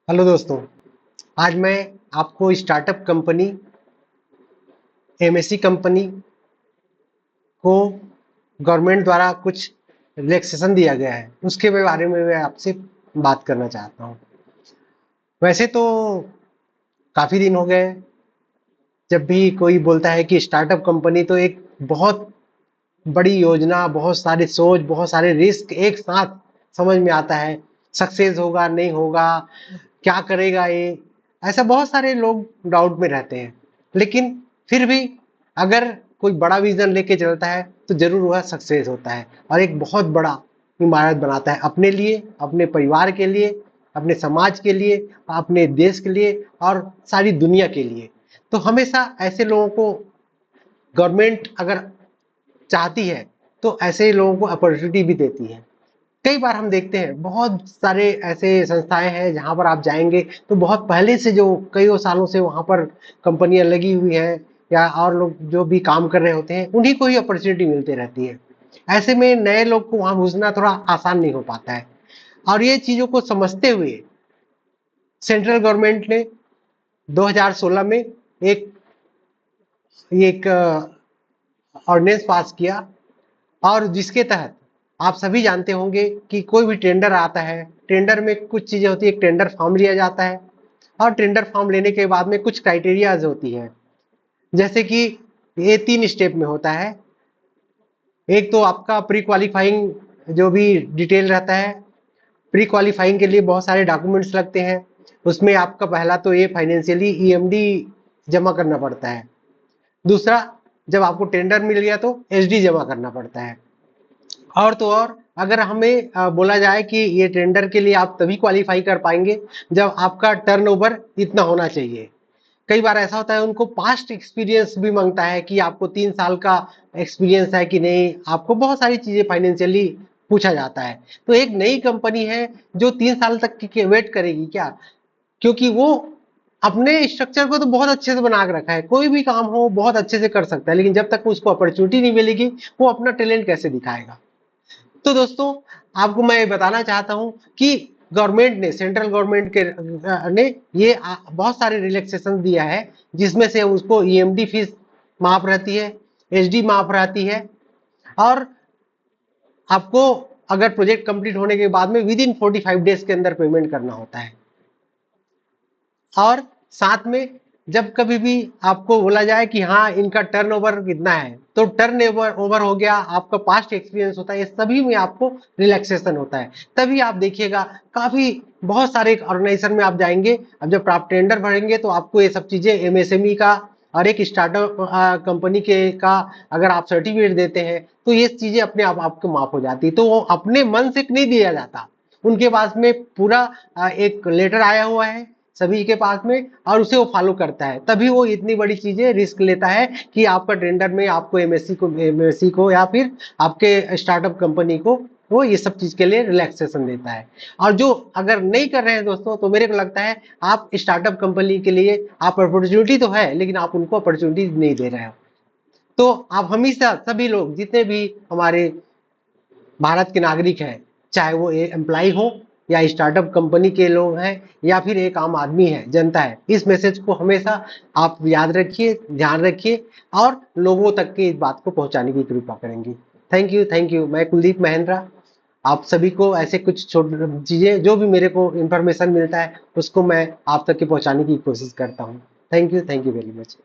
Hello दोस्तों। आज मैं आपको स्टार्टअप कंपनी एमएससी कंपनी को गवर्नमेंट द्वारा कुछ रिलैक्सेशन दिया गया है उसके बारे में मैं आपसे बात करना चाहता हूँ। वैसे तो काफ़ी दिन हो गए, जब भी कोई बोलता है कि स्टार्टअप कंपनी तो एक बहुत बड़ी योजना, बहुत सारी सोच, बहुत सारे रिस्क एक साथ समझ में आता है। सक्सेस होगा नहीं होगा, क्या करेगा ये, ऐसा बहुत सारे लोग डाउट में रहते हैं। लेकिन फिर भी अगर कोई बड़ा विजन लेके चलता है तो जरूर वह सक्सेस होता है और एक बहुत बड़ा इमारत बनाता है अपने लिए, अपने परिवार के लिए, अपने समाज के लिए, अपने देश के लिए और सारी दुनिया के लिए। तो हमेशा ऐसे लोगों को गवर्नमेंट अगर चाहती है तो ऐसे लोगों को अपॉर्चुनिटी भी देती है। कई बार हम देखते हैं बहुत सारे ऐसे संस्थाएं हैं जहां पर आप जाएंगे तो बहुत पहले से जो कई सालों से वहां पर कंपनियां लगी हुई है या और लोग जो भी काम कर रहे होते हैं उन्हीं को ही अपॉर्चुनिटी मिलती रहती है। ऐसे में नए लोग को वहां घुसना थोड़ा आसान नहीं हो पाता है। और ये चीजों को समझते हुए सेंट्रल गवर्नमेंट ने 2016 में एक एक ऑर्डिनेंस पास किया, और जिसके तहत आप सभी जानते होंगे कि कोई भी टेंडर आता है, टेंडर में कुछ चीजें होती है। एक टेंडर फॉर्म लिया जाता है और टेंडर फॉर्म लेने के बाद में कुछ क्राइटेरियाज होती है, जैसे कि ये 3 स्टेप में होता है। एक तो आपका प्री क्वालिफाइंग जो भी डिटेल रहता है। प्री क्वालिफाइंग के लिए बहुत सारे डॉक्यूमेंट्स लगते हैं। उसमें आपका पहला तो ये फाइनेंशियली ईएमडी जमा करना पड़ता है। दूसरा, जब आपको टेंडर मिल गया तो एसडी जमा करना पड़ता है। और तो और अगर हमें बोला जाए कि ये टेंडर के लिए आप तभी क्वालिफाई कर पाएंगे जब आपका टर्नओवर इतना होना चाहिए। कई बार ऐसा होता है उनको पास्ट एक्सपीरियंस भी मांगता है कि आपको 3 साल का एक्सपीरियंस है कि नहीं, आपको बहुत सारी चीजें फाइनेंशियली पूछा जाता है। तो एक नई कंपनी है जो 3 साल तक की वेट करेगी क्या? क्योंकि वो अपने स्ट्रक्चर को तो बहुत अच्छे से बना के रखा है, कोई भी काम हो बहुत अच्छे से कर सकता है, लेकिन जब तक उसको अपॉर्चुनिटी नहीं मिलेगी वो अपना टैलेंट कैसे दिखाएगा? तो दोस्तों, आपको मैं बताना चाहता हूं कि गवर्नमेंट ने, सेंट्रल गवर्नमेंट के ने ये बहुत सारे रिलैक्सेशन दिया है, जिसमें से उसको ईएमडी फीस माफ रहती है, एसडी माफ रहती है, और आपको अगर प्रोजेक्ट कंप्लीट होने के बाद में विद इन 45 डेज के अंदर पेमेंट करना होता है। और साथ में जब कभी भी आपको बोला जाए कि हाँ इनका टर्नओवर कितना है, तो टर्न ओवर हो गया, आपका पास्ट एक्सपीरियंस होता है, ये सभी में आपको रिलैक्सेशन होता है। तभी आप देखिएगा काफी बहुत सारे ऑर्गेनाइजेशन में आप जाएंगे, अब जब आप टेंडर भरेंगे तो आपको ये सब चीजें एमएसएमई का और एक स्टार्टअप कंपनी के का अगर आप सर्टिफिकेट देते हैं तो ये चीजें अपने आप आपको माफ हो जाती है। तो वो अपने मन से नहीं दिया जाता, उनके पास में पूरा एक लेटर आया हुआ है सभी के पास में, और उसे वो फॉलो करता है, तभी वो इतनी बड़ी चीजें रिस्क लेता है कि आपका टेंडर में आपको एमएससी को या फिर आपके स्टार्टअप कंपनी को वो ये सब चीज के लिए रिलैक्सेशन देता है। और जो अगर नहीं कर रहे हैं दोस्तों, तो मेरे को लगता है आप स्टार्टअप कंपनी के लिए आप अपॉर्चुनिटी तो है लेकिन आप उनको अपॉर्चुनिटी नहीं दे रहे हो। तो आप हमेशा सभी लोग जितने भी हमारे भारत के नागरिक हैं, चाहे वो एम्प्लॉय हो या स्टार्टअप कंपनी के लोग हैं या फिर एक आम आदमी है, जनता है, इस मैसेज को हमेशा आप याद रखिए, ध्यान रखिए और लोगों तक के इस बात को पहुंचाने की कृपा करेंगे। Thank you, thank you. मैं कुलदीप महेंद्रा आप सभी को ऐसे कुछ छोटी चीजें जो भी मेरे को इंफॉर्मेशन मिलता है उसको मैं आप तक के पहुंचाने की कोशिश करता हूँ। Thank you very much.